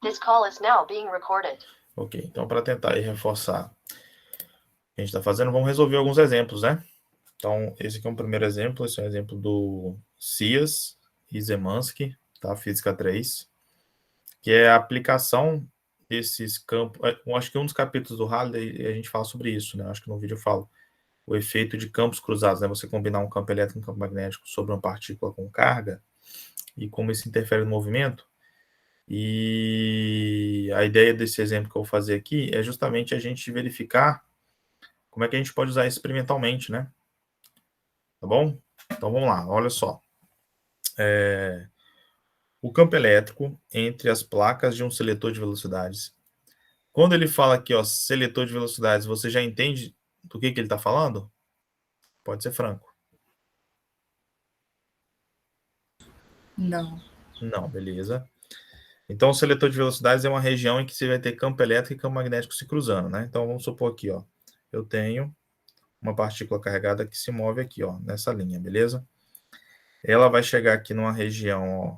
This call is now being recorded. Ok, então para tentar aí reforçar o que a gente está fazendo, vamos resolver alguns exemplos, né? Então, esse aqui é um primeiro exemplo, esse é um exemplo do Cias e Zemansky, tá? Física 3, que é a aplicação desses campos. Eu acho que um dos capítulos do Halliday a gente fala sobre isso, né? Acho que no vídeo eu falo o efeito de campos cruzados, né? Você combinar um campo elétrico e um campo magnético sobre uma partícula com carga e como isso interfere no movimento. E a ideia desse exemplo que eu vou fazer aqui é justamente a gente verificar como é que a gente pode usar isso experimentalmente, né? Tá bom? Então vamos lá, olha só. O campo elétrico entre as placas de um seletor de velocidades. Quando ele fala aqui, ó, seletor de velocidades, você já entende do que ele está falando? Pode ser franco. Não. Não, beleza. Então, o seletor de velocidades é uma região em que você vai ter campo elétrico e campo magnético se cruzando, né? Então, vamos supor aqui, ó, eu tenho uma partícula carregada que se move aqui, ó, nessa linha, beleza? Ela vai chegar aqui numa região, ó,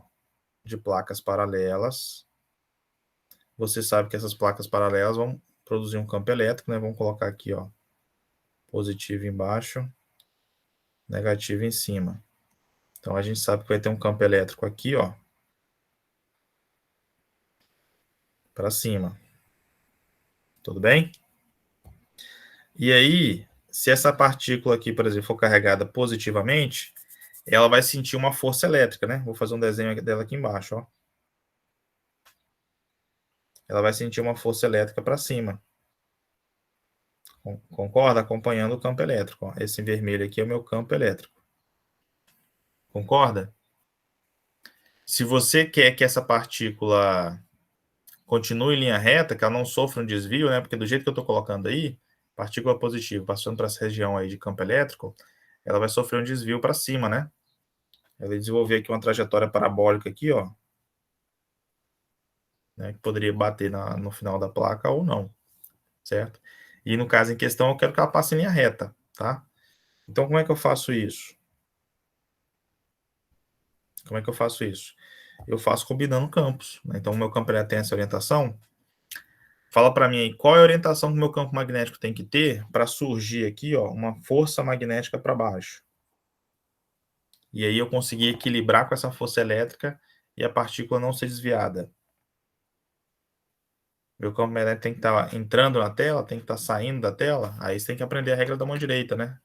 de placas paralelas. Você sabe que essas placas paralelas vão produzir um campo elétrico, né? Vamos colocar aqui, ó, positivo embaixo, negativo em cima. Então, a gente sabe que vai ter um campo elétrico aqui, ó, para cima. Tudo bem? E aí, se essa partícula aqui, por exemplo, for carregada positivamente, ela vai sentir uma força elétrica, né? Vou fazer um desenho dela aqui embaixo, ó. Ela vai sentir uma força elétrica para cima. Concorda? Acompanhando o campo elétrico. Ó. Esse vermelho aqui é o meu campo elétrico. Concorda? Se você quer que essa partícula continue em linha reta, que ela não sofra um desvio, né? Porque do jeito que eu estou colocando aí, partícula positiva passando para essa região aí de campo elétrico, ela vai sofrer um desvio para cima, né? Ela vai desenvolver aqui uma trajetória parabólica aqui, ó, né, que poderia bater no final da placa ou não, certo? E no caso em questão, eu quero que ela passe em linha reta, tá? Então, como é que eu faço isso? Como é que eu faço isso? Eu faço combinando campos, né? Então, o meu campo tem essa orientação. Fala para mim aí, qual é a orientação que o meu campo magnético tem que ter para surgir aqui, ó, uma força magnética para baixo. E aí eu conseguir equilibrar com essa força elétrica e a partícula não ser desviada. Meu campo magnético tem que estar entrando na tela, tem que estar saindo da tela. Aí você tem que aprender a regra da mão direita, né?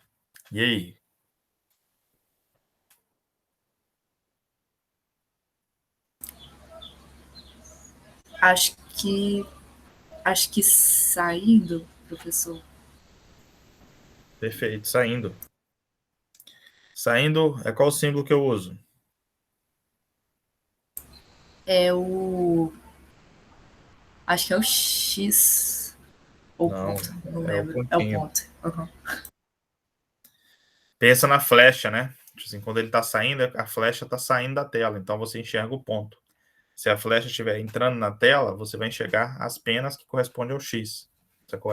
E aí? Acho que saindo, professor. Perfeito, saindo. Saindo é qual o símbolo que eu uso? É o. Acho que é o X. Ou Não, ponto, não é o lembro. É o pontinho. ponto. Uhum. Pensa na flecha, né? Tipo assim, quando ele está saindo, a flecha está saindo da tela, então você enxerga o ponto. Se a flecha estiver entrando na tela, você vai enxergar as penas que correspondem ao X.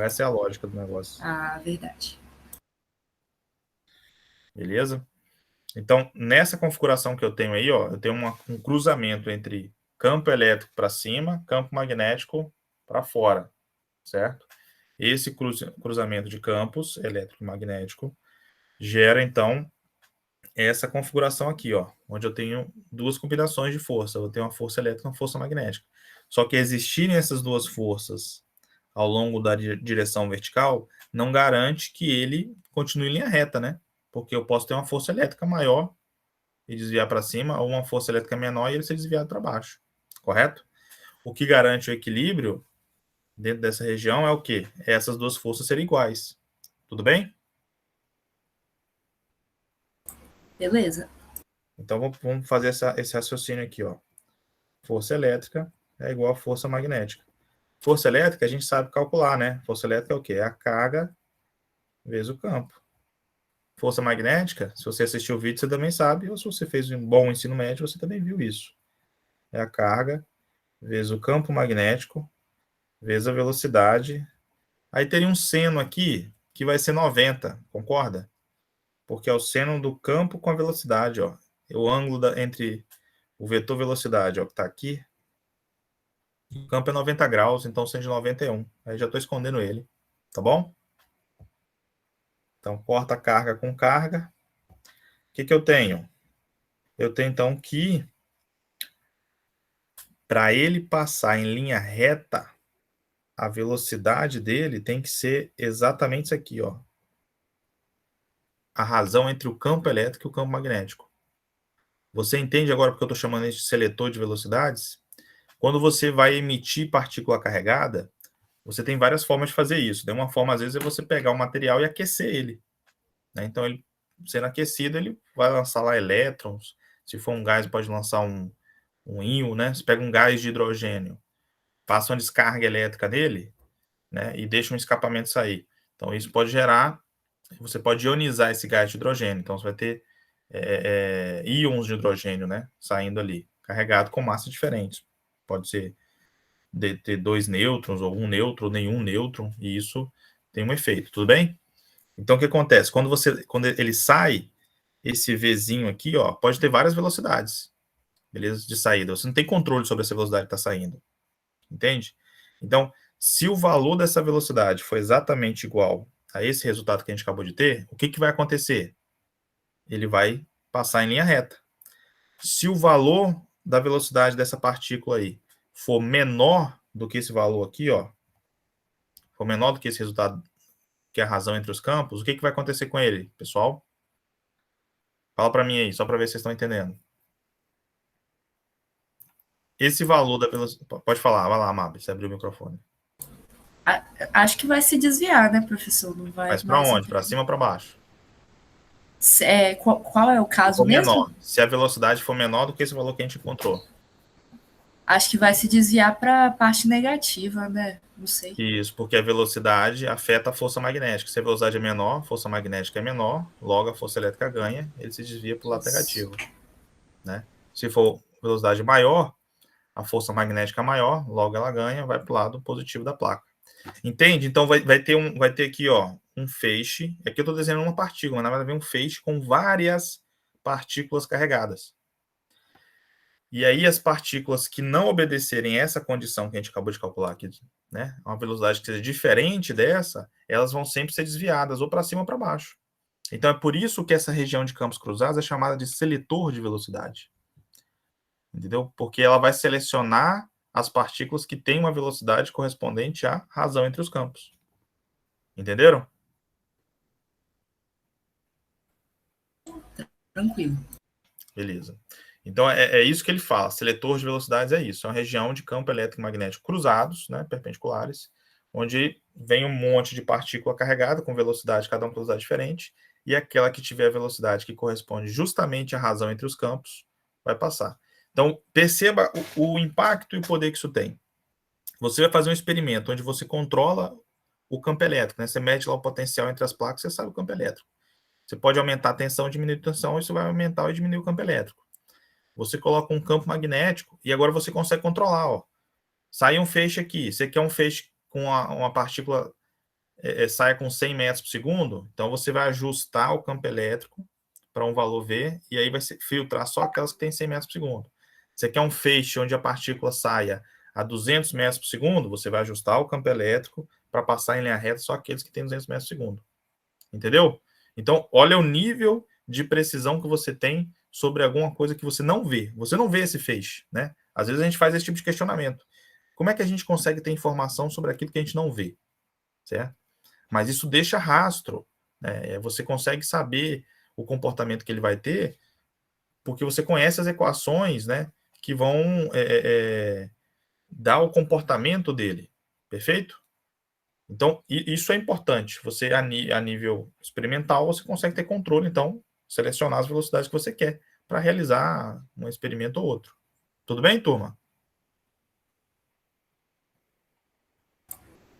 Essa é a lógica do negócio. Ah, verdade. Beleza? Então, nessa configuração que eu tenho aí, ó, eu tenho um cruzamento entre campo elétrico para cima, campo magnético para fora, certo? Esse cruzamento de campos elétrico e magnético gera, então, essa configuração aqui, ó, onde eu tenho duas combinações de força. Eu tenho uma força elétrica e uma força magnética. Só que existirem essas duas forças ao longo da direção vertical não garante que ele continue em linha reta, né? Porque eu posso ter uma força elétrica maior e desviar para cima, ou uma força elétrica menor e ele ser desviado para baixo, correto? O que garante o equilíbrio dentro dessa região é o quê? É essas duas forças serem iguais. Tudo bem? Beleza. Então vamos fazer esse raciocínio aqui, ó. Força elétrica é igual a força magnética. Força elétrica a gente sabe calcular, né? Força elétrica é o quê? É a carga vezes o campo. Força magnética, se você assistiu o vídeo, você também sabe, ou se você fez um bom ensino médio, você também viu isso. É a carga vezes o campo magnético vezes a velocidade. Aí teria um seno aqui que vai ser 90, concorda? Porque é o seno do campo com a velocidade, ó. É o ângulo entre o vetor velocidade, ó, que está aqui, O campo é 90 graus, então 191. Aí já estou escondendo ele, tá bom? Então, corta carga com carga. O que eu tenho? Eu tenho, então, que para ele passar em linha reta, a velocidade dele tem que ser exatamente isso aqui, ó. A razão entre o campo elétrico e o campo magnético. Você entende agora porque eu estou chamando isso de seletor de velocidades? Quando você vai emitir partícula carregada, você tem várias formas de fazer isso. Uma forma, às vezes, é você pegar o material e aquecer ele, né? Então, ele sendo aquecido, ele vai lançar lá elétrons. Se for um gás, pode lançar um íon, né? Você pega um gás de hidrogênio, passa uma descarga elétrica nele, né? E deixa um escapamento sair. Então, isso pode gerar... Você pode ionizar esse gás de hidrogênio. Então, você vai ter íons de hidrogênio, né? Saindo ali, carregado com massas diferentes. Pode ser de ter 2 nêutrons, ou um nêutron, ou nenhum nêutron, e isso tem um efeito, tudo bem? Então, o que acontece? Quando ele sai, esse Vzinho aqui, ó, pode ter várias velocidades, beleza? De saída. Você não tem controle sobre essa velocidade que está saindo, entende? Então, se o valor dessa velocidade for exatamente igual a esse resultado que a gente acabou de ter, o que vai acontecer? Ele vai passar em linha reta. Se o valor da velocidade dessa partícula aí for menor do que esse valor aqui, ó, for menor do que esse resultado, que é a razão entre os campos, o que vai acontecer com ele, pessoal? Fala para mim aí, só para ver se vocês estão entendendo. Esse valor da velocidade... Pode falar, vai lá, Mab, você abriu o microfone. Acho que vai se desviar, né, professor? Não vai. Mas para onde? Para cima ou para baixo? Qual é o caso mesmo? Menor. Se a velocidade for menor do que esse valor que a gente encontrou. Acho que vai se desviar para a parte negativa, né? Não sei. Isso, porque a velocidade afeta a força magnética. Se a velocidade é menor, a força magnética é menor, logo a força elétrica ganha, ele se desvia para o lado negativo, né? Se for velocidade maior, a força magnética é maior, logo ela ganha, vai para o lado positivo da placa. Entende? Então vai ter aqui, ó, um feixe. Aqui eu estou desenhando uma partícula, mas na verdade vem um feixe com várias partículas carregadas. E aí as partículas que não obedecerem essa condição que a gente acabou de calcular aqui, né, uma velocidade que seja diferente dessa, elas vão sempre ser desviadas ou para cima ou para baixo. Então é por isso que essa região de campos cruzados é chamada de seletor de velocidade. Entendeu? Porque ela vai selecionar as partículas que têm uma velocidade correspondente à razão entre os campos. Entenderam? Tranquilo. Beleza. Então, é isso que ele fala. Seletor de velocidades é isso. É uma região de campo elétrico e magnético cruzados, né, perpendiculares, onde vem um monte de partícula carregada com velocidade, cada uma com velocidade diferente, e aquela que tiver a velocidade que corresponde justamente à razão entre os campos vai passar. Então, perceba o impacto e o poder que isso tem. Você vai fazer um experimento onde você controla o campo elétrico, né? Você mede lá o potencial entre as placas, você sabe o campo elétrico. Você pode aumentar a tensão, diminuir a tensão, isso vai aumentar ou diminuir o campo elétrico. Você coloca um campo magnético e agora você consegue controlar, ó. Sai um feixe aqui, você quer um feixe com uma partícula saia com 100 metros por segundo, então você vai ajustar o campo elétrico para um valor V e aí vai filtrar só aquelas que têm 100 metros por segundo. Você quer um feixe onde a partícula saia a 200 metros por segundo, você vai ajustar o campo elétrico para passar em linha reta só aqueles que têm 200 metros por segundo. Entendeu? Então, olha o nível de precisão que você tem sobre alguma coisa que você não vê. Você não vê esse feixe, né? Às vezes a gente faz esse tipo de questionamento. Como é que a gente consegue ter informação sobre aquilo que a gente não vê? Certo? Mas isso deixa rastro, né? Você consegue saber o comportamento que ele vai ter porque você conhece as equações, né, que vão dar o comportamento dele. Perfeito? Então, isso é importante. Você, a nível experimental, você consegue ter controle, então, selecionar as velocidades que você quer para realizar um experimento ou outro. Tudo bem, turma?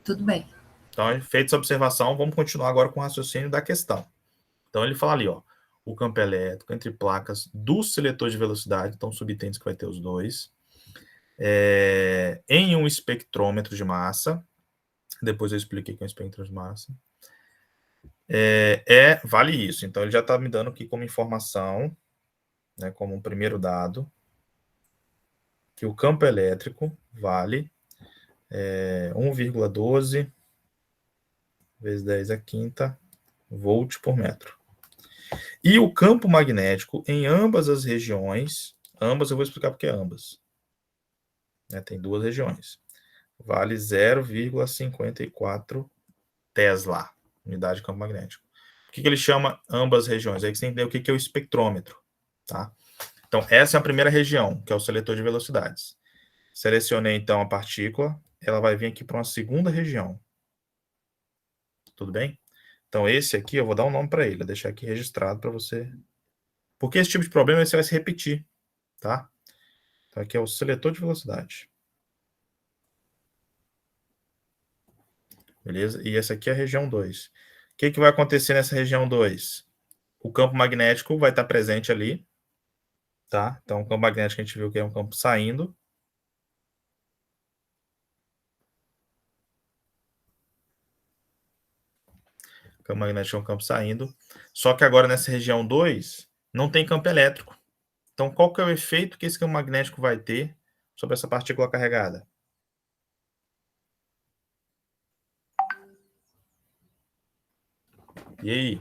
Tudo bem. Então, feita essa observação, vamos continuar agora com o raciocínio da questão. Então, ele fala ali, ó, o campo elétrico entre placas do seletor de velocidade, então subtende que vai ter os dois, em um espectrômetro de massa, depois eu expliquei que é um espectro de massa, vale isso. Então, ele já está me dando aqui como informação, né, como um primeiro dado, que o campo elétrico vale 1,12 vezes 10 à quinta volt por metro. E o campo magnético em ambas as regiões, ambas eu vou explicar porque é ambas, né, tem duas regiões, vale 0,54 Tesla, unidade de campo magnético. Por que ele chama ambas regiões? Aí que você entendeu o que é o espectrômetro, tá? Então, essa é a primeira região, que é o seletor de velocidades. Selecionei, então, a partícula, ela vai vir aqui para uma segunda região. Tudo bem? Então, esse aqui, eu vou dar um nome para ele, vou deixar aqui registrado para você. Porque esse tipo de problema você vai se repetir, tá? Então, aqui é o seletor de velocidade. Beleza? E essa aqui é a região 2. O que vai acontecer nessa região 2? O campo magnético vai estar presente ali, tá? Então, o campo magnético a gente viu que é um campo saindo. O campo magnético é um campo saindo. Só que agora nessa região 2 não tem campo elétrico. Então, qual que é o efeito que esse campo magnético vai ter sobre essa partícula carregada? E aí?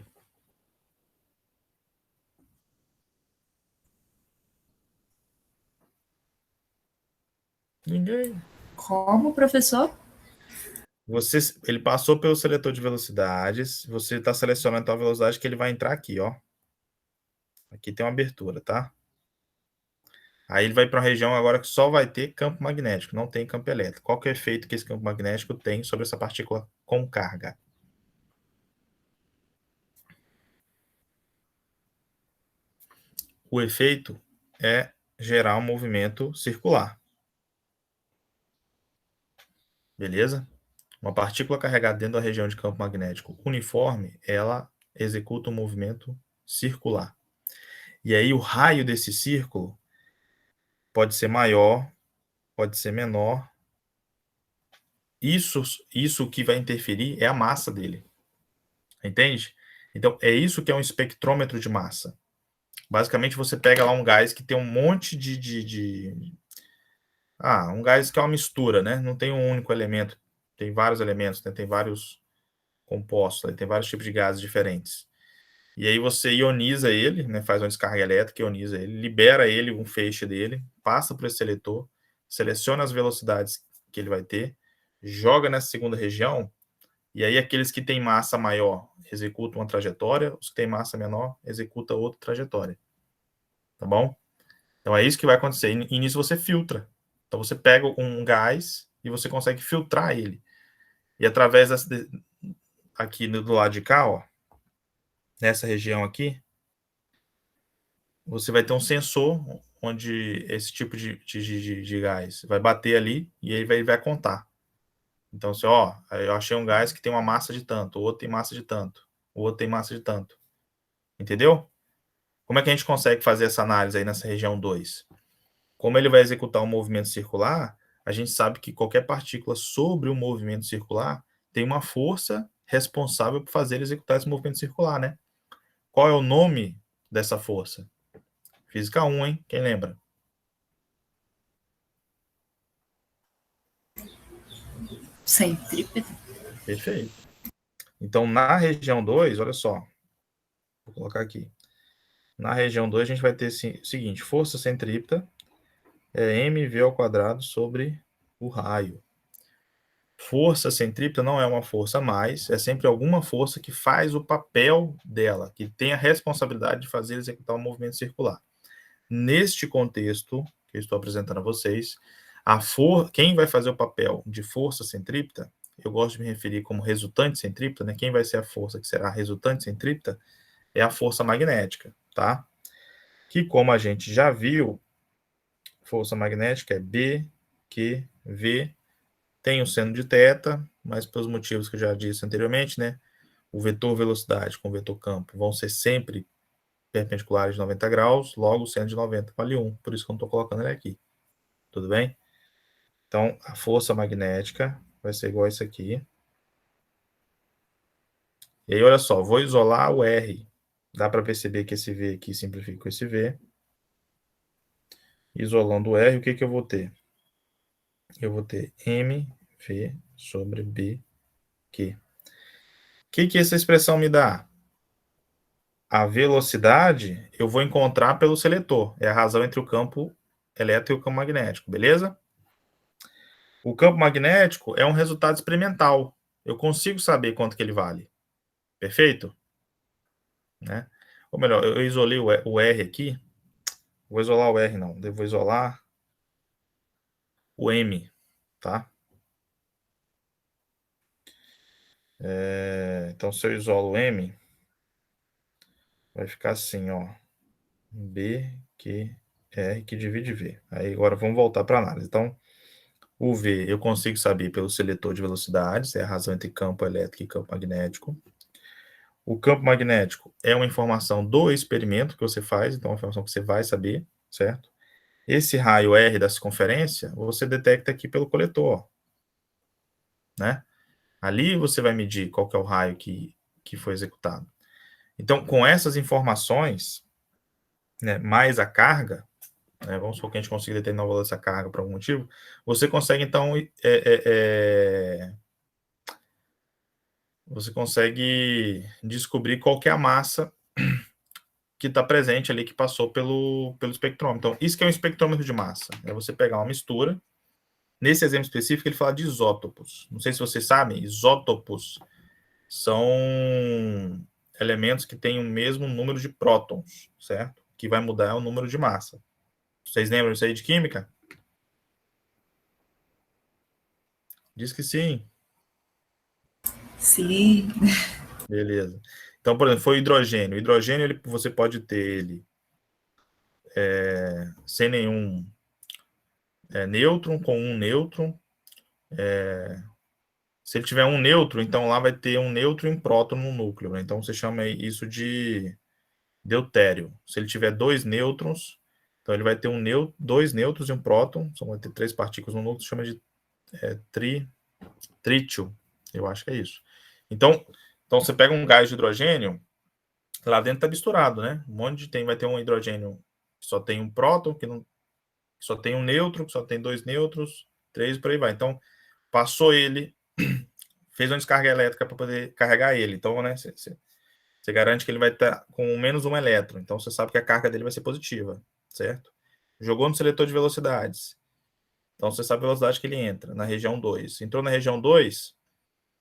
Ninguém. Como, professor? Ele passou pelo seletor de velocidades. Você está selecionando a velocidade que ele vai entrar aqui, ó. Aqui tem uma abertura, tá? Aí ele vai para uma região agora que só vai ter campo magnético, não tem campo elétrico. Qual que é o efeito que esse campo magnético tem sobre essa partícula com carga? O efeito é gerar um movimento circular. Beleza? Uma partícula carregada dentro da região de campo magnético uniforme, ela executa um movimento circular. E aí o raio desse círculo pode ser maior, pode ser menor. Isso que vai interferir é a massa dele. Entende? Então, é isso que é um espectrômetro de massa. Basicamente, você pega lá um gás que tem um monte um gás que é uma mistura, né? Não tem um único elemento. Tem vários elementos, né? Tem vários compostos, né? Tem vários tipos de gases diferentes. E aí você ioniza ele, né? Faz uma descarga elétrica, ioniza ele, libera ele, um feixe dele, passa para esse seletor, seleciona as velocidades que ele vai ter, joga nessa segunda região, e aí aqueles que têm massa maior executam uma trajetória, os que têm massa menor executam outra trajetória. Tá bom? Então é isso que vai acontecer. E nisso você filtra. Então você pega um gás e você consegue filtrar ele. E através aqui do lado de cá, ó, nessa região aqui, você vai ter um sensor onde esse tipo de gás vai bater ali e aí vai contar. Então, assim, ó, eu achei um gás que tem uma massa de tanto, o outro tem massa de tanto, o outro tem massa de tanto. Entendeu? Como é que a gente consegue fazer essa análise aí nessa região 2? Como ele vai executar um movimento circular, a gente sabe que qualquer partícula sobre o movimento circular tem uma força responsável por fazer ele executar esse movimento circular, né? Qual é o nome dessa força? Física 1, hein? Quem lembra? Centrípeta. Perfeito. Então, na região 2, olha só. Vou colocar aqui. Na região 2, a gente vai ter o seguinte: força centrípeta é mv ao quadrado sobre o raio. Força centrípeta não é uma força a mais, é sempre alguma força que faz o papel dela, que tem a responsabilidade de fazer executar um movimento circular. Neste contexto que eu estou apresentando a vocês, quem vai fazer o papel de força centrípeta, eu gosto de me referir como resultante centrípeta, né? Quem vai ser a força que será a resultante centrípeta é a força magnética, tá? Que, como a gente já viu, força magnética é B, Q, V, tem o seno de θ, mas pelos motivos que eu já disse anteriormente, né? O vetor velocidade com o vetor campo vão ser sempre perpendiculares de 90 graus, logo o seno de 90 vale 1, por isso que eu não estou colocando ele aqui. Tudo bem? Então, a força magnética vai ser igual a isso aqui. E aí, olha só, vou isolar o R. Dá para perceber que esse V aqui simplifica com esse V. Isolando o R, o que eu vou ter? Eu vou ter mv V sobre BQ. O que essa expressão me dá? A velocidade eu vou encontrar pelo seletor. É a razão entre o campo elétrico e o campo magnético, beleza? O campo magnético é um resultado experimental. Eu consigo saber quanto que ele vale. Perfeito? Né? Ou melhor, eu isolei o R aqui. Vou isolar o R, não. Devo isolar o M, tá? Então, se eu isolo o M, vai ficar assim, ó. B, Q, R, que divide V. Aí, agora, vamos voltar para a análise. Então, o V eu consigo saber pelo seletor de velocidades, é a razão entre campo elétrico e campo magnético. O campo magnético é uma informação do experimento que você faz, então é uma informação que você vai saber, certo? Esse raio R da circunferência, você detecta aqui pelo coletor, né? Ali você vai medir qual que é o raio que foi executado. Então, com essas informações, né, mais a carga, né, vamos supor que a gente consiga determinar o valor dessa carga por algum motivo, você consegue, então, você consegue descobrir qual que é a massa que está presente ali, que passou pelo espectrômetro. Então, isso que é um espectrômetro de massa. É você pegar uma mistura. Nesse exemplo específico, ele fala de isótopos. Não sei se vocês sabem, isótopos são elementos que têm o mesmo número de prótons, certo? Que vai mudar o número de massa. Vocês lembram disso aí de química? Diz que sim. Sim. Beleza. Então, por exemplo, foi o hidrogênio. O hidrogênio, você pode ter ele sem nenhum nêutron, com um nêutron. Se ele tiver um nêutron, então lá vai ter um nêutron e um próton no núcleo. Né? Então, você chama isso de deutério. Se ele tiver dois nêutrons, então ele vai ter dois nêutrons e um próton. Só vai ter 3 partículas no núcleo, chama de trítio. Eu acho que é isso. Então você pega um gás de hidrogênio, lá dentro está misturado, né? Um monte vai ter um hidrogênio que só tem um próton, que só tem um nêutron, que só tem 2 nêutrons, 3 e por aí vai. Então, passou ele, fez uma descarga elétrica para poder carregar ele. Então, né, você garante que ele vai estar com menos um elétron. Então, você sabe que a carga dele vai ser positiva, certo? Jogou no seletor de velocidades. Então, você sabe a velocidade que ele entra, na região 2. Entrou na região 2,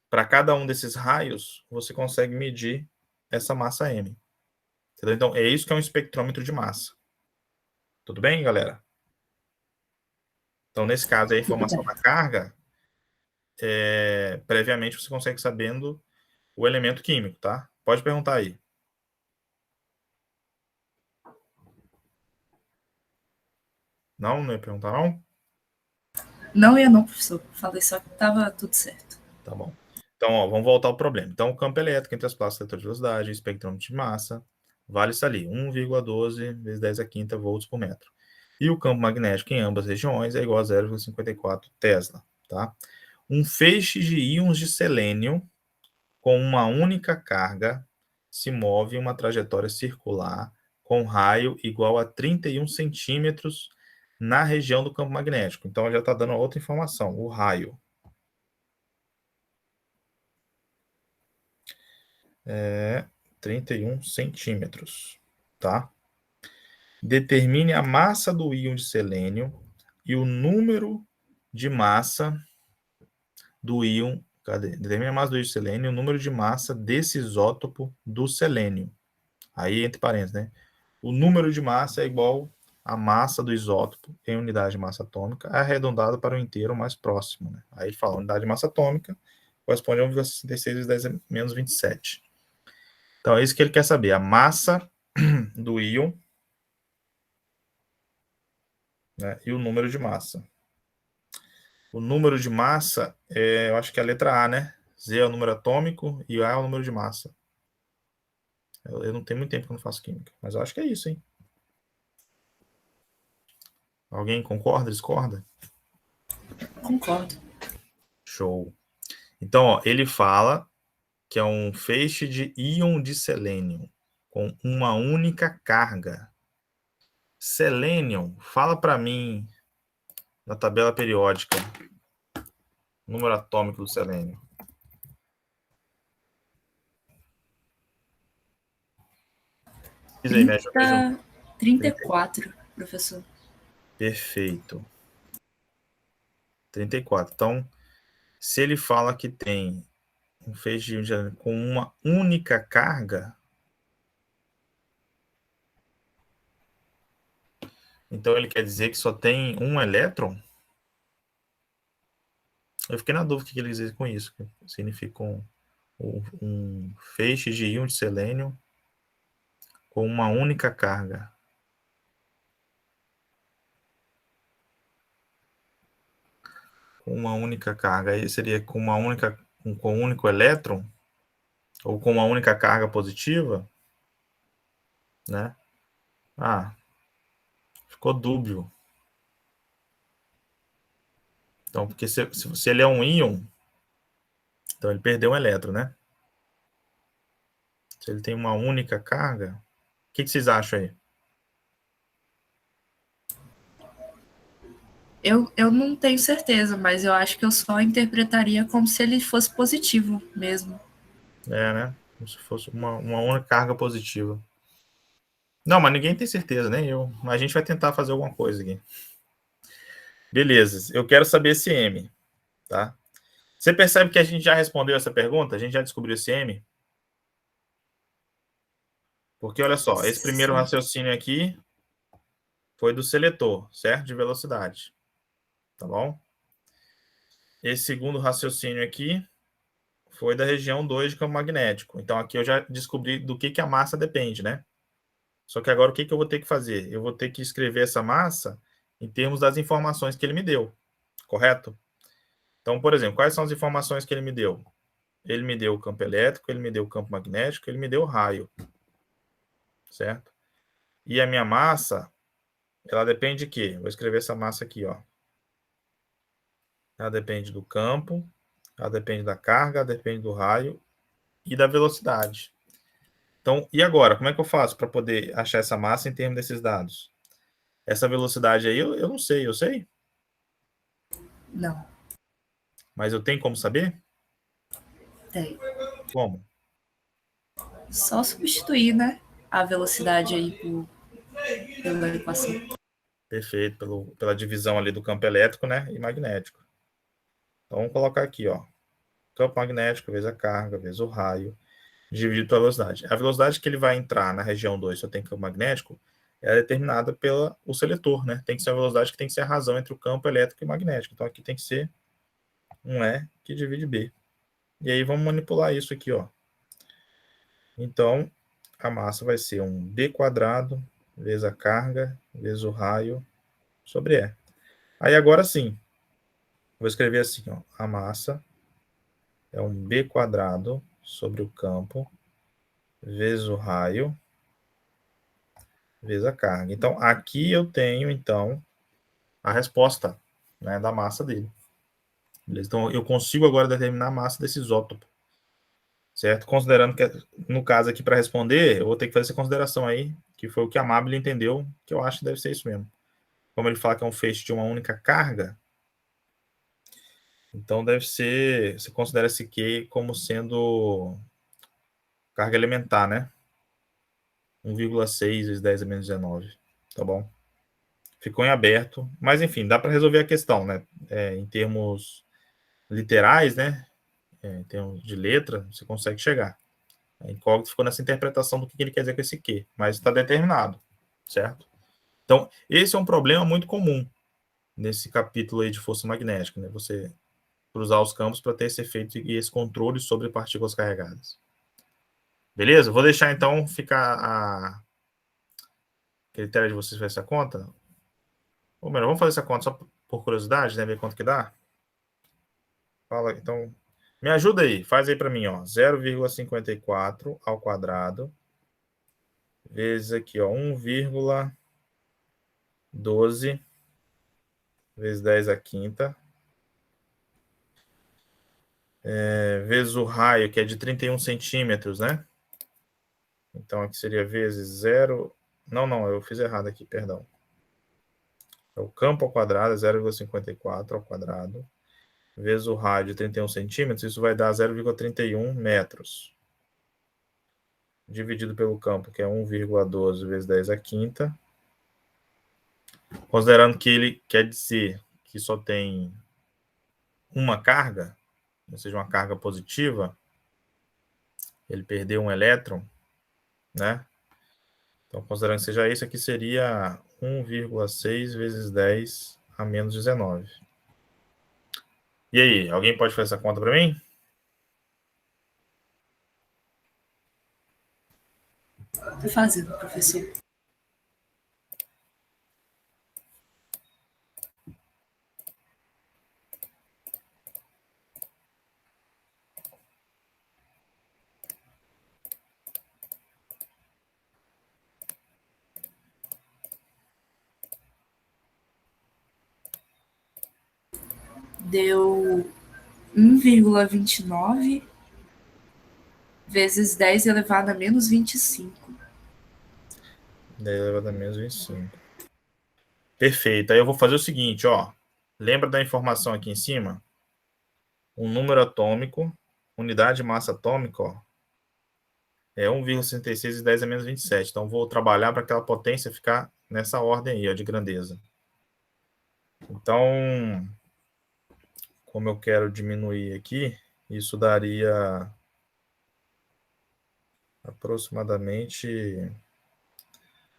para cada um desses raios, você consegue medir essa massa M. Entendeu? Então, é isso que é um espectrômetro de massa. Tudo bem, galera? Então, nesse caso, a informação da carga, previamente você consegue sabendo o elemento químico, tá? Pode perguntar aí. Não ia perguntar, não? Não ia não, professor. Falei só que estava tudo certo. Tá bom. Então, ó, vamos voltar ao problema. Então, o campo elétrico entre as placas de seletor de velocidade, espectrômetro de massa, vale isso ali, 1,12 vezes 10 a quinta volts por metro. E o campo magnético em ambas regiões é igual a 0,54 Tesla, tá? Um feixe de íons de selênio com uma única carga se move em uma trajetória circular com raio igual a 31 centímetros na região do campo magnético. Então, já está dando outra informação, o raio. 31 centímetros, tá? Determine a massa do íon de selênio e o número de massa do íon. Cadê? Determine a massa do íon de selênio e o número de massa desse isótopo do selênio. Aí, entre parênteses, né? O número de massa é igual à massa do isótopo em unidade de massa atômica, arredondado para o inteiro mais próximo. Né? Aí ele fala, unidade de massa atômica corresponde a 1,66 vezes 10 menos 27. Então, é isso que ele quer saber. A massa do íon, né, e o número de massa. O número de massa, eu acho que é a letra A, né? Z é o número atômico e A é o número de massa. Eu não tenho muito tempo que eu não faço química, mas eu acho que é isso, hein? Alguém concorda, discorda? Concordo. Show. Então, ó, ele fala que é um feixe de íon de selênio com uma única carga. Selênio, fala para mim na tabela periódica Número atômico do selênio. Diz aí, me ajuda aí. 34, professor. Perfeito. 34. Então, se ele fala que tem um feixe com uma única carga, então ele quer dizer que só tem um elétron? Eu fiquei na dúvida o que ele diz com isso. Que significa um feixe de íon de selênio com uma única carga. Com uma única carga. Aí seria com uma única, com um único elétron? Ou com uma única carga positiva? Né? Ah, ficou dúbio. Então, porque se ele é um íon, então ele perdeu um elétron, né? Se ele tem uma única carga, o que vocês acham aí? Eu não tenho certeza, mas eu acho que eu só interpretaria como se ele fosse positivo mesmo. É, né? Como se fosse uma única carga positiva. Não, mas ninguém tem certeza, nem eu. Mas a gente vai tentar fazer alguma coisa aqui. Beleza, eu quero saber esse M, tá? Você percebe que a gente já respondeu essa pergunta? A gente já descobriu esse M? Porque, olha só, esse primeiro raciocínio aqui foi do seletor, certo? De velocidade. Tá bom? Esse segundo raciocínio aqui foi da região 2 de campo magnético. Então, aqui eu já descobri do que a massa depende, né? Só que agora o que eu vou ter que fazer? Eu vou ter que escrever essa massa em termos das informações que ele me deu, correto? Então, por exemplo, quais são as informações que ele me deu? Ele me deu o campo elétrico, ele me deu o campo magnético, ele me deu o raio, certo? E a minha massa, ela depende de quê? Vou escrever essa massa aqui, ó. Ela depende do campo, ela depende da carga, ela depende do raio e da velocidade. Então, e agora? Como é que eu faço para poder achar essa massa em termos desses dados? Essa velocidade aí, eu não sei, eu sei? Não, Mas eu tenho como saber? tem. Como? Só substituir, né? A velocidade aí pela equação. Perfeito, pela divisão ali do campo elétrico, né, e magnético. Então, vamos colocar aqui, ó. Campo magnético vezes a carga, vezes o raio, dividido pela velocidade. A velocidade que ele vai entrar na região 2, se eu tenho campo magnético, é determinada pelo seletor, né? Tem que ser a velocidade que tem que ser a razão entre o campo elétrico e magnético. Então, aqui tem que ser um E que divide B. E aí, vamos manipular isso aqui, ó. Então, a massa vai ser um D quadrado vezes a carga vezes o raio sobre E. Aí, agora sim, vou escrever assim, ó. A massa é um B quadrado sobre o campo vezes o raio vezes a carga. Então, aqui eu tenho, então, a resposta, né, da massa dele. Beleza? Então, eu consigo agora determinar a massa desse isótopo. Certo? Considerando que, no caso aqui, para responder, eu vou ter que fazer essa consideração aí, que foi o que a Amable entendeu, que eu acho que deve ser isso mesmo. Como ele fala que é um feixe de uma única carga, então deve ser, você considera esse Q como sendo carga elementar, né? 1,6 vezes 10 a menos 19, tá bom? Ficou em aberto, mas enfim, dá para resolver a questão, né? Em termos literais, né? Em termos de letra, você consegue chegar. A incógnita ficou nessa interpretação do que ele quer dizer com esse Q, mas está determinado, certo? Então, esse é um problema muito comum nesse capítulo aí de força magnética, né? Você cruzar os campos para ter esse efeito e esse controle sobre partículas carregadas. Beleza? Vou deixar então ficar a critério de vocês fazer essa conta. Ou melhor, vamos fazer essa conta só por curiosidade, né? Ver quanto que dá. Fala, então, me ajuda aí. Faz aí para mim, ó. 0,54 ao quadrado vezes aqui, ó, 1,12 vezes 10 à quinta, vezes o raio, que é de 31 centímetros, né? Então, aqui seria vezes 0... Não, eu fiz errado aqui, perdão. É o campo ao quadrado, 0,54 ao quadrado, vezes o rádio, 31 centímetros, isso vai dar 0,31 metros. Dividido pelo campo, que é 1,12 vezes 10 à quinta. Considerando que ele quer dizer que só tem uma carga, ou seja, uma carga positiva, ele perdeu um elétron, né? Então, considerando que seja isso, aqui seria 1,6 vezes 10 a menos 19. E aí, alguém pode fazer essa conta para mim? Tô fazendo, professor. Deu 1,29 vezes 10 elevado a menos 25. 10 elevado a menos 25. Perfeito. Aí eu vou fazer o seguinte, ó. Lembra da informação aqui em cima? O número atômico, unidade de massa atômica, ó, é 1,66 vezes 10 a menos 27. Então, vou trabalhar para aquela potência ficar nessa ordem aí, ó, de grandeza. Então, como eu quero diminuir aqui, isso daria aproximadamente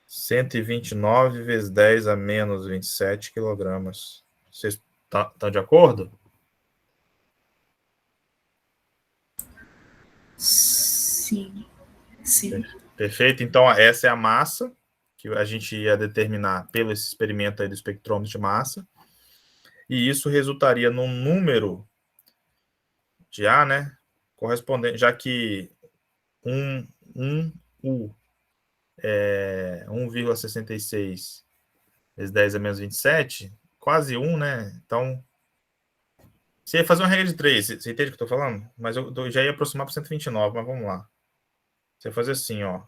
129 vezes 10 a menos 27 quilogramas. Vocês estão de acordo? Sim, sim. Perfeito? Então, essa é a massa que a gente ia determinar pelo esse experimento aí do espectrômetro de massa. E isso resultaria num número de A, né? Correspondente, já que 1U é 1,66 vezes 10 a menos 27, quase 1, né? Então, você ia fazer uma regra de 3, você entende o que eu estou falando? Mas eu já ia aproximar para 129, mas vamos lá. Você vai fazer assim, ó.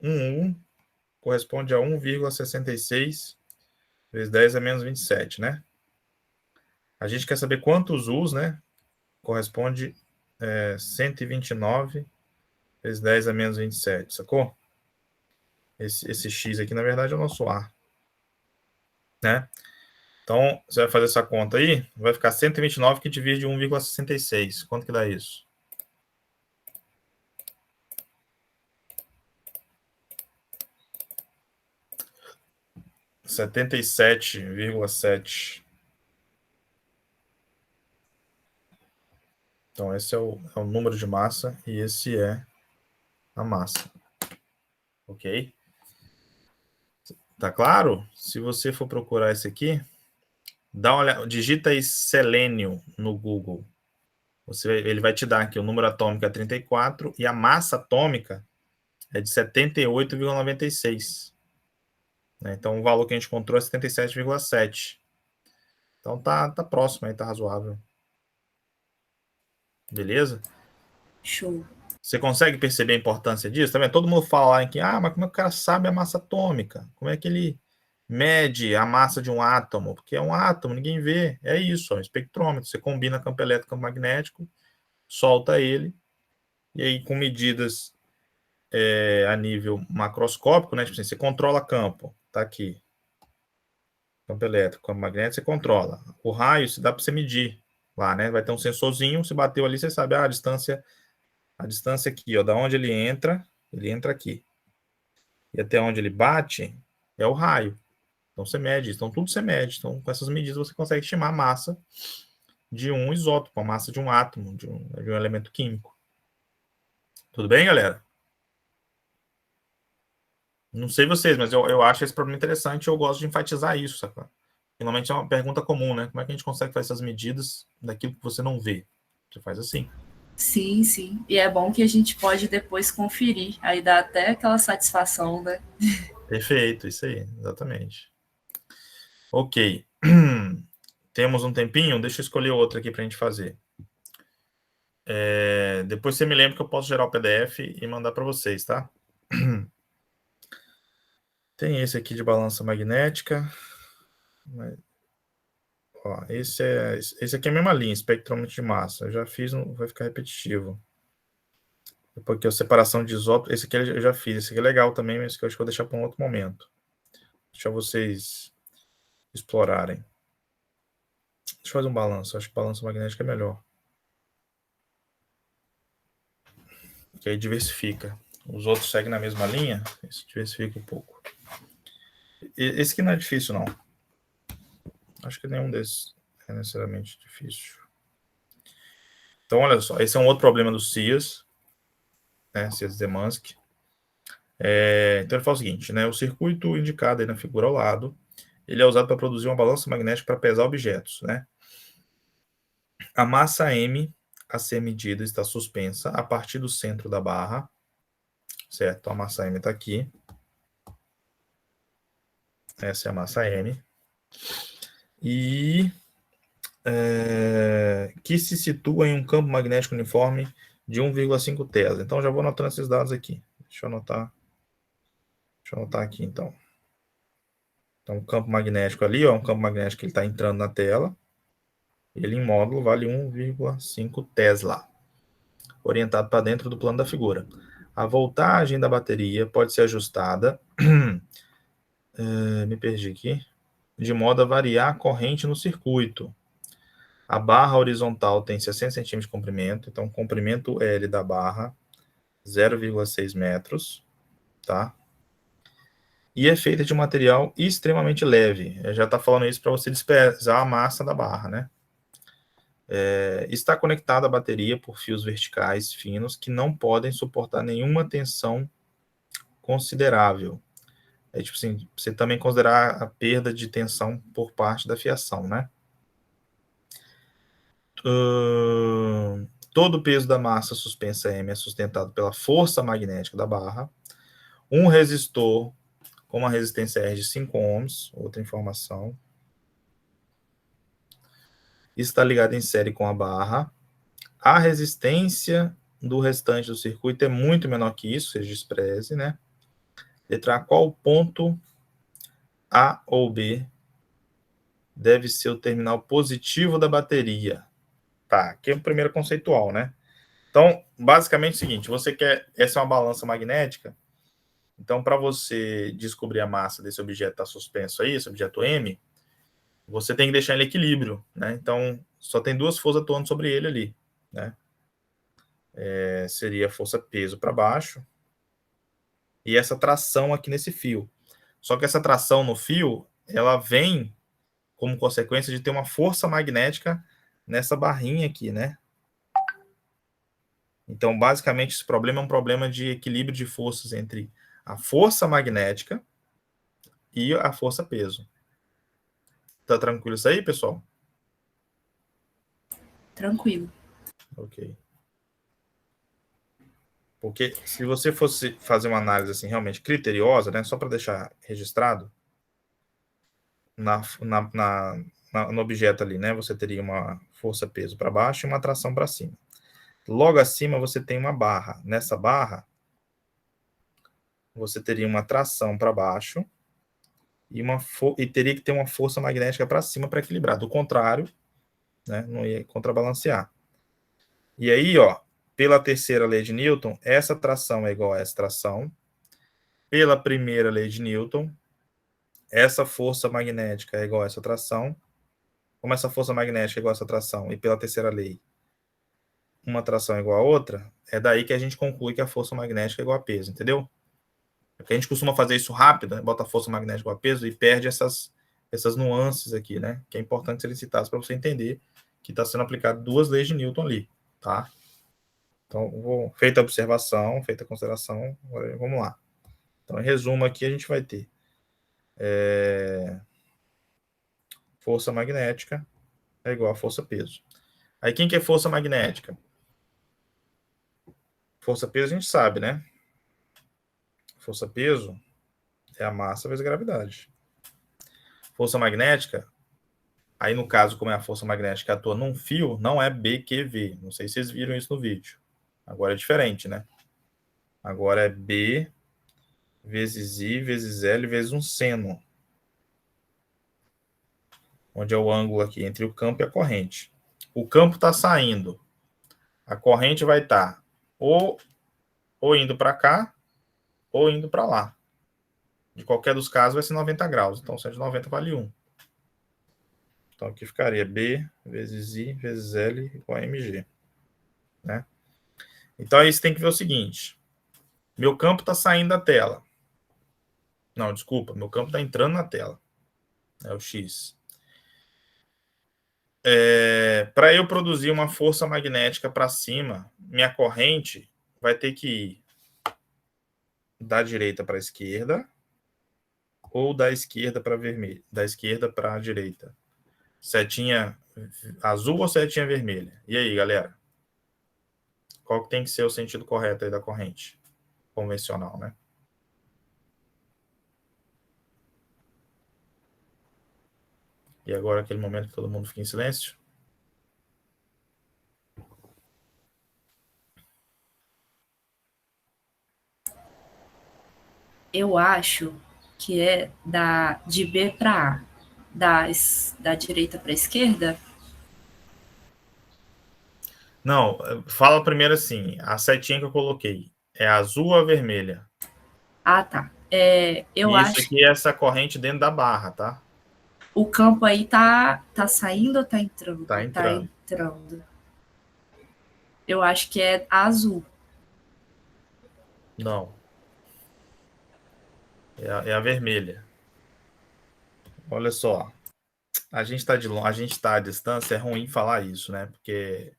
1U corresponde a 1,66 vezes 10 a menos 27, né? A gente quer saber quantos U's, né? Corresponde 129 vezes 10 a menos 27, sacou? Esse X aqui, na verdade, é o nosso A, né? Então, você vai fazer essa conta aí, vai ficar 129 que divide 1,66. Quanto que dá isso? R$ 77,7. Então, esse é o número de massa e esse é a massa. Ok? Tá claro? Se você for procurar esse aqui, dá uma olhada, digita aí selênio no Google. Ele vai te dar aqui o número atômico é 34 e a massa atômica é de 78,96. Né? Então, o valor que a gente encontrou é 77,7. Então, tá próximo aí, tá razoável. Beleza? Show. Você consegue perceber a importância disso? Tá vendo? Todo mundo fala lá em que, mas como é que o cara sabe a massa atômica? Como é que ele mede a massa de um átomo? Porque é um átomo, ninguém vê. É isso, ó, espectrômetro. Você combina campo elétrico e campo magnético, solta ele, e aí com medidas a nível macroscópico, né? Tipo assim, você controla campo, tá aqui. Campo elétrico, campo magnético, você controla. O raio, se dá para você medir lá, né? Vai ter um sensorzinho, se bateu ali, você sabe a distância aqui, ó, da onde ele entra aqui. E até onde ele bate é o raio. Então você mede, então tudo você mede. Então, com essas medidas, você consegue estimar a massa de um isótopo, a massa de um átomo, de um elemento químico. Tudo bem, galera? Não sei vocês, mas eu acho esse problema interessante e eu gosto de enfatizar isso, saca? Finalmente é uma pergunta comum, né? Como é que a gente consegue fazer essas medidas daquilo que você não vê? Você faz assim. Sim, sim. E é bom que a gente pode depois conferir. Aí dá até aquela satisfação, né? Perfeito, isso aí, exatamente. Ok. Temos um tempinho? Deixa eu escolher outro aqui para a gente fazer. Depois você me lembra que eu posso gerar o PDF e mandar para vocês, tá? Tem esse aqui de balança magnética. Ó, esse aqui é a mesma linha, espectrômetro de massa. Eu já fiz, não vai ficar repetitivo. Porque a separação de isótopos, esse aqui eu já fiz. Esse aqui é legal também, mas esse aqui eu acho que eu vou deixar para um outro momento. Deixa vocês explorarem. Deixa eu fazer um balanço. Acho que balanço magnético é melhor. Porque aí diversifica. Os outros seguem na mesma linha. Esse diversifica um pouco. Esse aqui não é difícil, não. Acho que nenhum desses é necessariamente difícil. Então, olha só. Esse é um outro problema dos CIAs. Né, CIAS-Zemansky. Então, ele fala o seguinte, né? O circuito indicado aí na figura ao lado, ele é usado para produzir uma balança magnética para pesar objetos, né? A massa M a ser medida está suspensa a partir do centro da barra, certo? A massa M está aqui. Essa é a massa M. E que se situa em um campo magnético uniforme de 1,5 Tesla. Então, já vou anotando esses dados aqui. Deixa eu anotar aqui, então. Então, o campo magnético ali, ó, um campo magnético que ele está entrando na tela. Ele em módulo vale 1,5 Tesla, orientado para dentro do plano da figura. A voltagem da bateria pode ser ajustada, me perdi aqui, de modo a variar a corrente no circuito. A barra horizontal tem 60 centímetros de comprimento, então comprimento L da barra, 0,6 metros, tá? E é feita de um material extremamente leve. Eu já está falando isso para você desprezar a massa da barra, né? Está conectada à bateria por fios verticais finos que não podem suportar nenhuma tensão considerável. Tipo assim, você também considerar a perda de tensão por parte da fiação, né? Todo o peso da massa suspensa M é sustentado pela força magnética da barra. Um resistor com uma resistência R de 5 ohms, outra informação, está ligado em série com a barra. A resistência do restante do circuito é muito menor que isso, seja despreze, né? Letra A, qual ponto A ou B deve ser o terminal positivo da bateria? Tá, aqui é o primeiro conceitual, né? Então, basicamente é o seguinte, você quer, essa é uma balança magnética, então para você descobrir a massa desse objeto que está suspenso aí, esse objeto M, você tem que deixar ele em equilíbrio, né? Então, só tem duas forças atuando sobre ele ali, né? Seria a força peso para baixo e essa tração aqui nesse fio. Só que essa tração no fio, ela vem como consequência de ter uma força magnética nessa barrinha aqui, né? Então, basicamente, esse problema é um problema de equilíbrio de forças entre a força magnética e a força peso. Tá tranquilo isso aí, pessoal? Tranquilo. Ok. Porque se você fosse fazer uma análise assim realmente criteriosa, né, só para deixar registrado, no objeto ali, né, você teria uma força-peso para baixo e uma tração para cima. Logo acima você tem uma barra. Nessa barra, você teria uma tração para baixo e teria que ter uma força magnética para cima para equilibrar. Do contrário, né, não ia contrabalancear. E aí, ó, pela terceira lei de Newton, essa tração é igual a essa tração. Pela primeira lei de Newton, essa força magnética é igual a essa tração. Como essa força magnética é igual a essa tração, e pela terceira lei, uma tração é igual a outra, é daí que a gente conclui que a força magnética é igual a peso, entendeu? Porque a gente costuma fazer isso rápido, né? Bota a força magnética igual a peso e perde essas nuances aqui, né? Que é importante serem citadas para você entender que está sendo aplicado duas leis de Newton ali, tá? Então, feita a observação, feita a consideração, vamos lá. Então, em resumo aqui, a gente vai ter força magnética é igual a força-peso. Aí, quem que é força magnética? Força-peso a gente sabe, né? Força-peso é a massa vezes a gravidade. Força magnética, aí no caso, como é a força magnética que atua num fio, não é BQV. Não sei se vocês viram isso no vídeo. Agora é diferente, né? Agora é B vezes I vezes L vezes um seno. onde é o ângulo aqui entre o campo e a corrente. O campo está saindo. A corrente vai estar ou indo para cá ou indo para lá. De qualquer dos casos vai ser 90 graus. Então, 190 vale 1. Então, aqui ficaria B vezes I vezes L igual a mg. Né? Então, aí você tem que ver o seguinte. Meu campo está saindo da tela. Não, desculpa. Meu campo está entrando na tela. É o X. Para eu produzir uma força magnética para cima, minha corrente vai ter que ir da direita para a esquerda ou da esquerda para vermelha, da esquerda para a direita. Setinha azul ou setinha vermelha? E aí, galera? Qual que tem que ser o sentido correto aí da corrente convencional, né? E agora aquele momento que todo mundo fica em silêncio. Eu acho que é de B para A, da direita para a esquerda. Não, fala primeiro assim, a setinha que eu coloquei é azul ou vermelha? Ah, tá. Eu Isso acho aqui é essa corrente dentro da barra, tá? o campo aí tá saindo ou tá entrando? Tá Tá entrando. entrando. Eu acho que é azul. Não. É a vermelha. Olha só. A gente está a gente tá à distância, é ruim falar isso, né? Porque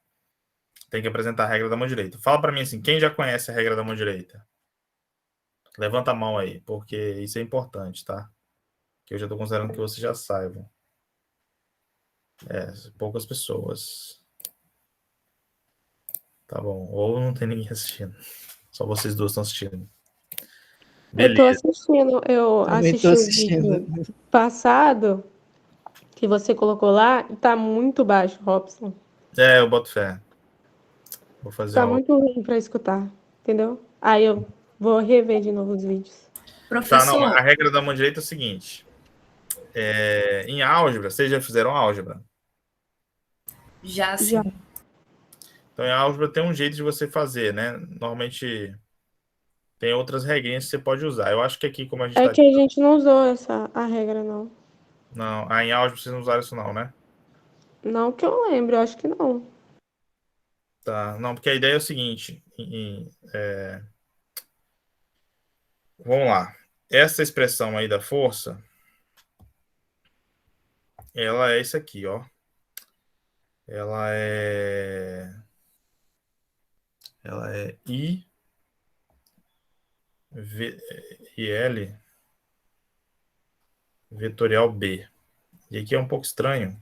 tem que apresentar a regra da mão direita. Fala para mim assim, quem já conhece a regra da mão direita? Levanta a mão aí, porque isso é importante, tá? Que eu já estou considerando que vocês já saibam. Poucas pessoas. Tá bom. Ou não tem ninguém assistindo. Só vocês duas estão assistindo. Eu tô Beleza. assistindo, eu Também tô assisti o vídeo assistindo. passado que você colocou lá e tá muito baixo, Robson. Eu boto fé. Vou fazer Tá muito ruim pra escutar, entendeu? Aí eu vou rever de novo os vídeos. Tá, não. Professor, A regra da mão direita é o seguinte. Em álgebra, vocês já fizeram álgebra? já sim. Já. Então, em álgebra tem um jeito de você fazer, né? Normalmente tem outras regrinhas que você pode usar. Eu acho que aqui, como a gente É está... que a gente não usou a regra, não. Não, em álgebra vocês não usaram isso não, né? Não que eu lembre, eu acho que não. Tá. Não, porque a ideia é o seguinte. Vamos lá. Essa expressão aí da força, ela é isso aqui, ó. Ela é I L vetorial B. E aqui é um pouco estranho,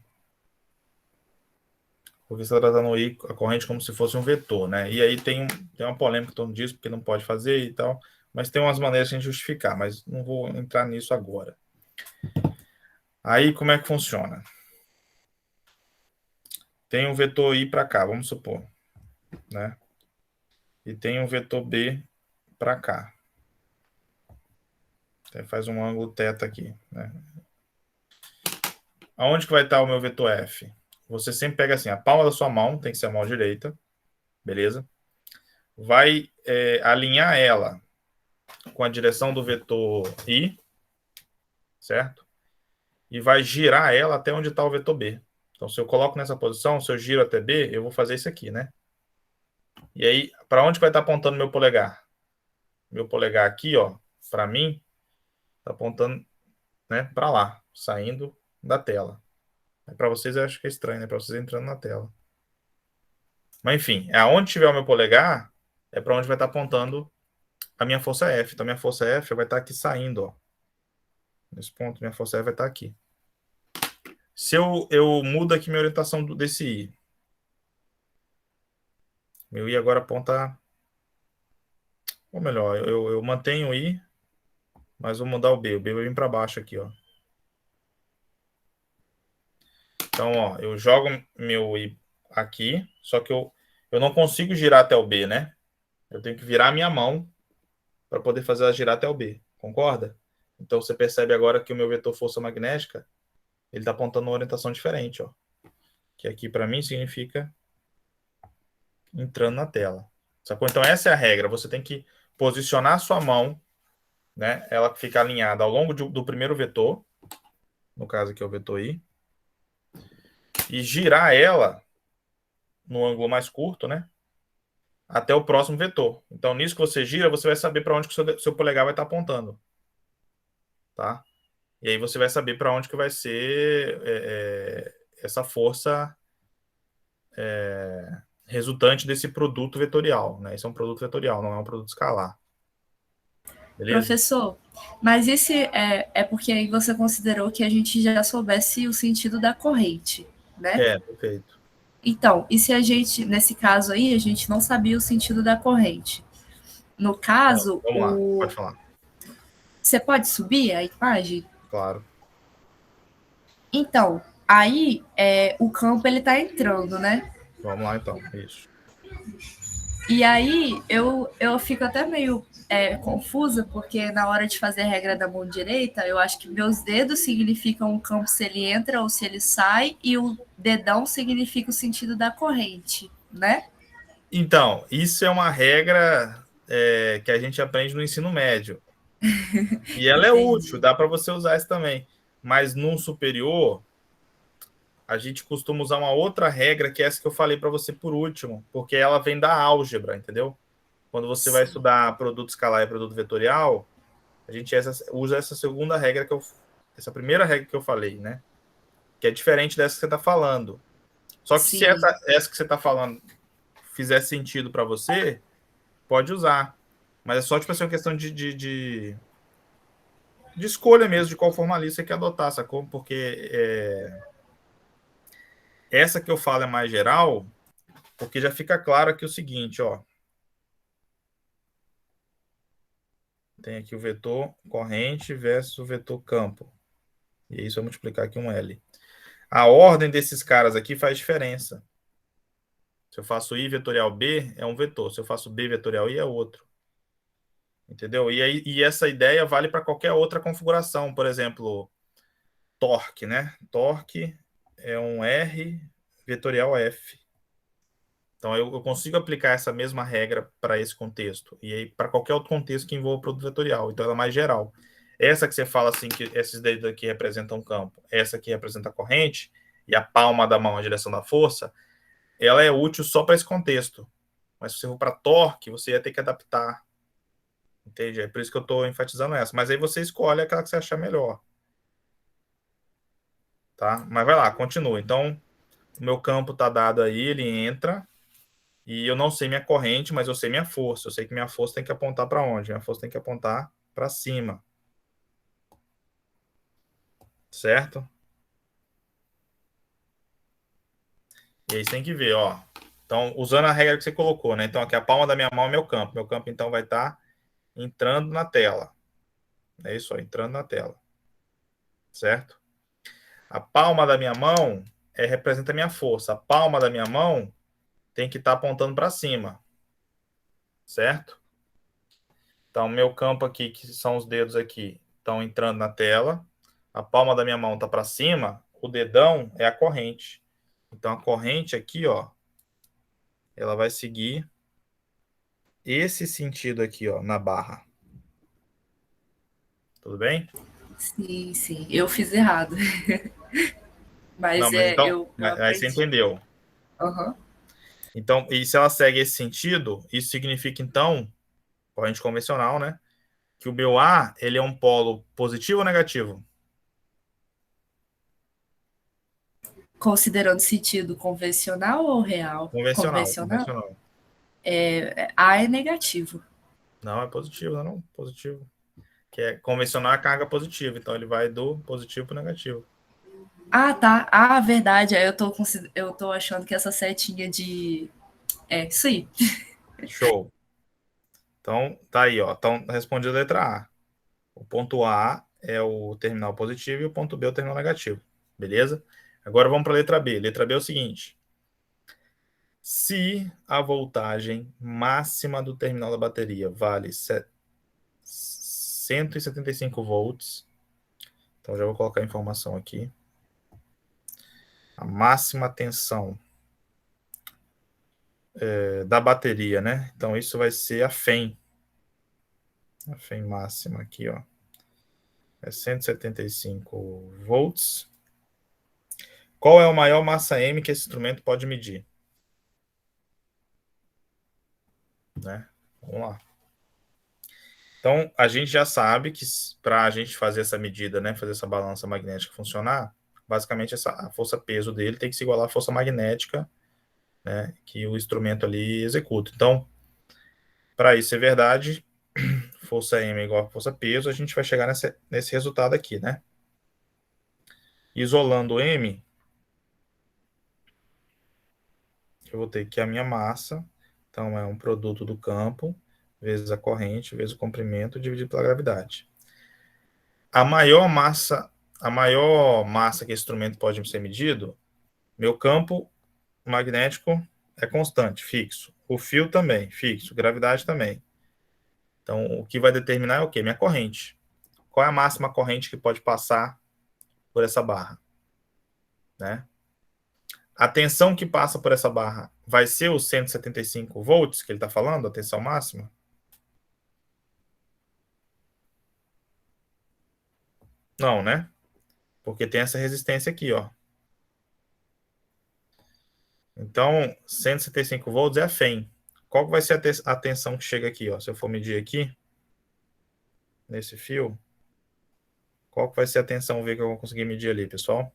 porque você está tratando I, a corrente como se fosse um vetor, né? E aí tem uma polêmica em torno disso, porque não pode fazer e tal, mas tem umas maneiras de a gente justificar, mas não vou entrar nisso agora. Aí, como é que funciona? Tem um vetor I para cá, vamos supor, né? E tem um vetor B para cá. Então, faz um ângulo θ aqui, né? Aonde que vai estar o meu vetor F? Você sempre pega assim, a palma da sua mão, tem que ser a mão direita, beleza? Vai alinhar ela com a direção do vetor I, certo? E vai girar ela até onde está o vetor B. Então, se eu coloco nessa posição, se eu giro até B, eu vou fazer isso aqui, né? E aí, para onde vai estar apontando meu polegar? Meu polegar aqui, ó, para mim, está apontando, né, para lá, saindo da tela. Para vocês eu acho que é estranho, né? Para vocês entrando na tela. Mas enfim, aonde tiver o meu polegar, é para onde vai estar apontando a minha força F. Então, minha força F vai estar aqui saindo, ó. Nesse ponto, minha força F vai estar aqui. Se eu mudo aqui minha orientação desse I, meu I agora aponta... Ou melhor, eu mantenho o I, mas vou mudar o B. O B vai vir para baixo aqui, ó. Então, ó, eu jogo meu I aqui, só que eu não consigo girar até o B, né? Eu tenho que virar a minha mão para poder fazer ela girar até o B. Concorda? Então, você percebe agora que o meu vetor força magnética ele está apontando uma orientação diferente, ó. Que aqui para mim significa entrando na tela. Sacou? Então essa é a regra. Você tem que posicionar a sua mão, né? Ela fica alinhada ao longo do primeiro vetor, no caso aqui é o vetor I, e girar ela no ângulo mais curto, né? Até o próximo vetor. Então, nisso que você gira, você vai saber para onde que o seu polegar vai estar apontando. Tá? E aí você vai saber para onde que vai ser essa força resultante desse produto vetorial. Né? Isso é um produto vetorial, não é um produto escalar. Beleza? Professor, mas esse é porque aí você considerou que a gente já soubesse o sentido da corrente, né? Perfeito. Então, e se a gente, nesse caso aí, a gente não sabia o sentido da corrente? No caso, Vamos lá, pode falar. Você pode subir a imagem? Claro. Então, aí o campo ele tá entrando, né? Vamos lá então, isso. E aí eu fico até meio confusa, porque na hora de fazer a regra da mão direita, eu acho que meus dedos significam o campo se ele entra ou se ele sai, e o dedão significa o sentido da corrente, né? Então, isso é uma regra que a gente aprende no ensino médio. E ela é útil, dá para você usar isso também. Mas num superior, a gente costuma usar uma outra regra, que é essa que eu falei para você por último, porque ela vem da álgebra, entendeu? Quando você vai estudar produto escalar e produto vetorial, a gente usa essa segunda regra essa primeira regra que eu falei, né? Que é diferente dessa que você está falando. Só que se essa que você está falando fizer sentido para você, pode usar. Mas é só tipo assim, uma questão de escolha mesmo, de qual formalista você quer adotar, sacou? Porque essa que eu falo é mais geral, porque já fica claro aqui o seguinte, ó. Tem aqui o vetor corrente versus o vetor campo. E isso vai multiplicar aqui um L. A ordem desses caras aqui faz diferença. Se eu faço I vetorial B, é um vetor. Se eu faço B vetorial I, é outro. Entendeu? E essa ideia vale para qualquer outra configuração. Por exemplo, torque, né? Torque é um R vetorial F. Então, eu consigo aplicar essa mesma regra para esse contexto. E aí, para qualquer outro contexto que envolva produto vetorial. Então, ela é mais geral. Essa que você fala assim, que esses dedos aqui representam o campo, essa aqui representa a corrente, e a palma da mão a direção da força, ela é útil só para esse contexto. Mas se você for para torque, você ia ter que adaptar. Entende? É por isso que eu estou enfatizando essa. Mas aí você escolhe aquela que você achar melhor. Tá? Mas vai lá, continua. Então, o meu campo está dado aí, ele entra, e eu não sei minha corrente, mas eu sei minha força. Eu sei que minha força tem que apontar para onde? Minha força tem que apontar para cima. Certo? E aí você tem que ver, ó. Então, usando a regra que você colocou, né? Então, aqui a palma da minha mão é meu campo. Meu campo, então, vai estar entrando na tela. É isso, ó, entrando na tela. Certo? A palma da minha mão representa a minha força. A palma da minha mão tem que estar apontando para cima. Certo? Então, meu campo aqui, que são os dedos aqui, estão entrando na tela. A palma da minha mão está para cima. O dedão é a corrente. Então, a corrente aqui, ó, ela vai seguir esse sentido aqui, ó, na barra. Tudo bem? Sim, sim. Eu fiz errado. Não, mas então, eu aí você aprendi. entendeu. Uhum. Então, e se ela segue esse sentido, isso significa, então, corrente convencional, né? Que o meu A, ele é um polo positivo ou negativo? Considerando sentido convencional ou real? Convencional, Convencional? convencional. A é negativo. Não, é positivo, não, não, positivo. Que é convencional é carga positiva, então ele vai do positivo para o negativo. Ah, tá. Ah, verdade. Aí eu tô achando que essa setinha de. Isso aí. Show. Então, tá aí, ó. Então, respondi a letra A. O ponto A é o terminal positivo e o ponto B é o terminal negativo. Beleza? Agora vamos para a letra B. Letra B é o seguinte. Se a voltagem máxima do terminal da bateria vale 175 volts, então já vou colocar a informação aqui. a máxima tensão da bateria, né? Então, isso vai ser a FEM. A FEM máxima aqui, ó. É 175 volts. Qual é o maior massa M que esse instrumento pode medir? Né? Vamos lá. Então, a gente já sabe que para a gente fazer essa medida, né, fazer essa balança magnética funcionar, basicamente a força-peso dele tem que se igualar à força magnética, né, que o instrumento ali executa. Então, para isso ser verdade, força M é igual a força-peso, a gente vai chegar nesse resultado aqui, né? Isolando M, eu vou ter que a minha massa, então é um produto do campo, vezes a corrente, vezes o comprimento, dividido pela gravidade. A maior massa que esse instrumento pode ser medido, meu campo magnético é constante, fixo. O fio também, fixo. Gravidade também. Então, o que vai determinar é o quê? Minha corrente. Qual é a máxima corrente que pode passar por essa barra? Né? A tensão que passa por essa barra vai ser os 175 volts que ele está falando, a tensão máxima? Não, né? Porque tem essa resistência aqui, ó. Então, 175 volts é a FEM. Qual vai ser a tensão que chega aqui, ó? Se eu for medir aqui, nesse fio, qual vai ser a tensão V que eu vou conseguir medir ali, pessoal?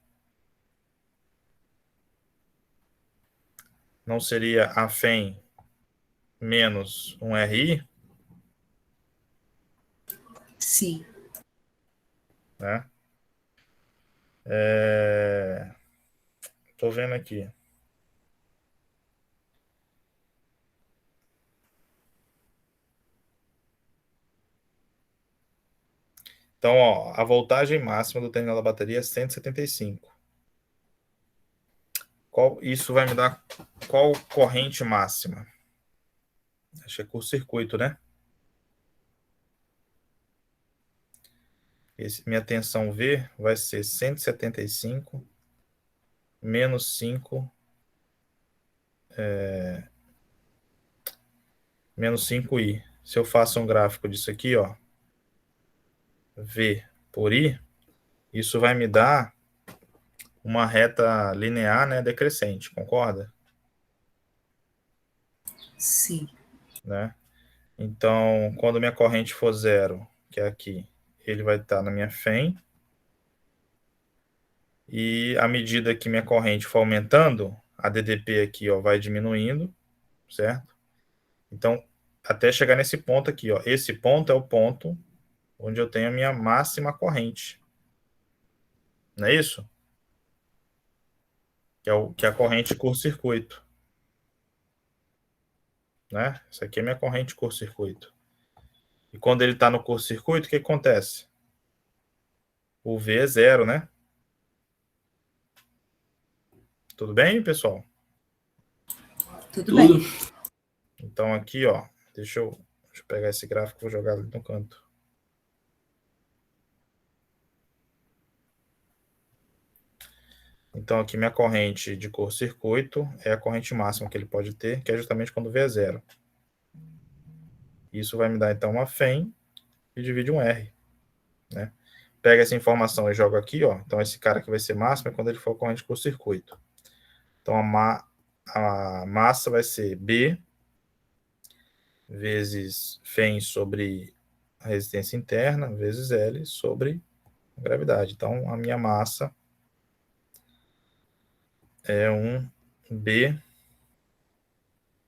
Não seria a FEM menos um RI? Sim. Né? Tô vendo aqui. Então, ó, a voltagem máxima do terminal da bateria é 175. Isso vai me dar qual corrente máxima? Acho que é curto-circuito, né? Minha tensão V vai ser 175 menos 5 menos 5i. Se eu faço um gráfico disso aqui, ó, V por I, isso vai me dar uma reta linear, né, decrescente, concorda? Sim. Né? Então, quando minha corrente for zero, que é aqui, ele vai estar na minha FEM, e à medida que minha corrente for aumentando, a DDP aqui, ó, vai diminuindo, certo? Então, até chegar nesse ponto aqui, ó, esse ponto é o ponto onde eu tenho a minha máxima corrente. Não é isso? Que é a corrente curto-circuito. Né? Isso aqui é minha corrente curto-circuito. E quando ele está no curto-circuito, o que acontece? O V é zero, né? Tudo bem, pessoal? Tudo bem. Então aqui, ó, deixa eu pegar esse gráfico e vou jogar ali no canto. Então aqui minha corrente de curto-circuito é a corrente máxima que ele pode ter, que é justamente quando o V é zero. Isso vai me dar então uma FEM e divide um R, né? Pega essa informação e joga aqui, ó. Então esse cara que vai ser máximo é quando ele for corrente curto-circuito. Então a massa vai ser B vezes FEM sobre a resistência interna, vezes L sobre a gravidade. Então, a minha massa é um B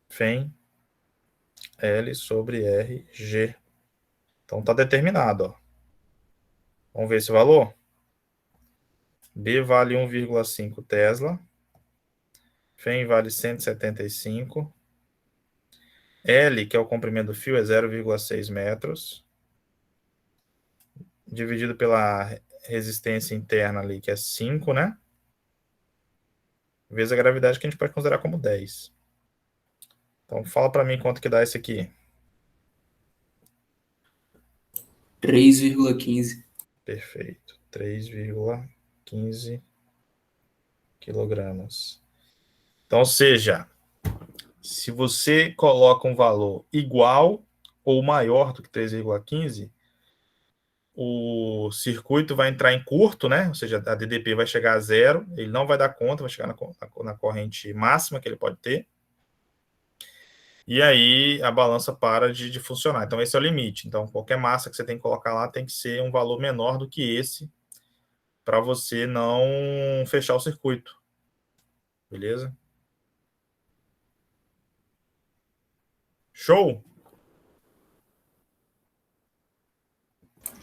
FEM L sobre RG. Então, está determinado. Ó. Vamos ver esse valor? B vale 1,5 Tesla. FEM vale 175. L, que é o comprimento do fio, é 0,6 metros. Dividido pela resistência interna ali, que é 5, né? Vezes a gravidade, que a gente pode considerar como 10. Então, fala para mim quanto que dá esse aqui. 3,15. Perfeito. 3,15 quilogramas. Então, ou seja, se você coloca um valor igual ou maior do que 3,15, o circuito vai entrar em curto, né? Ou seja, a DDP vai chegar a zero, ele não vai dar conta, vai chegar na corrente máxima que ele pode ter. E aí a balança para de funcionar. Então, esse é o limite. Então, qualquer massa que você tem que colocar lá tem que ser um valor menor do que esse para você não fechar o circuito. Beleza? Show?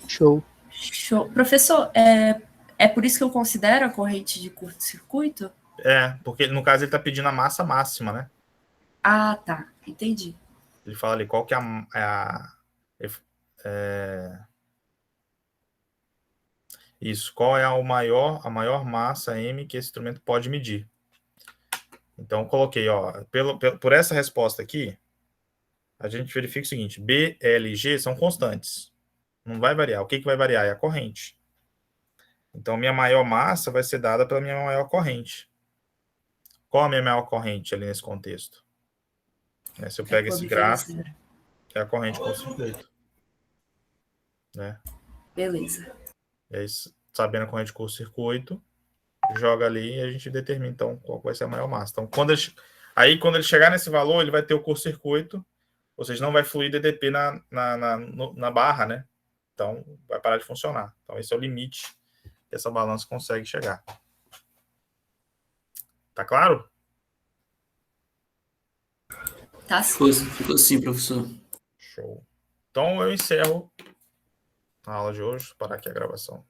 Show. Show. Professor, é por isso que eu considero a corrente de curto-circuito? Porque no caso ele está pedindo a massa máxima, né? Ah, tá. Entendi. Ele fala ali qual que é isso, qual é a maior massa M que esse instrumento pode medir. Então, eu coloquei, ó, por essa resposta aqui, a gente verifica o seguinte, B, L e G são constantes. Não vai variar. O que vai variar? É a corrente. Então, minha maior massa vai ser dada pela minha maior corrente. Qual a minha maior corrente ali nesse contexto? Se eu pego esse gráfico, é a corrente curto-circuito. Né? Beleza. E aí, sabendo a corrente curto-circuito, joga ali e a gente determina, então, qual vai ser a maior massa. Então, quando ele chegar nesse valor, ele vai ter o curto-circuito, ou seja, não vai fluir DDP na barra, né? Então, vai parar de funcionar. Então, esse é o limite que essa balança consegue chegar. Tá claro? Tá sim. Ficou assim, professor. Show. Então, eu encerro a aula de hoje. Vou parar aqui a gravação.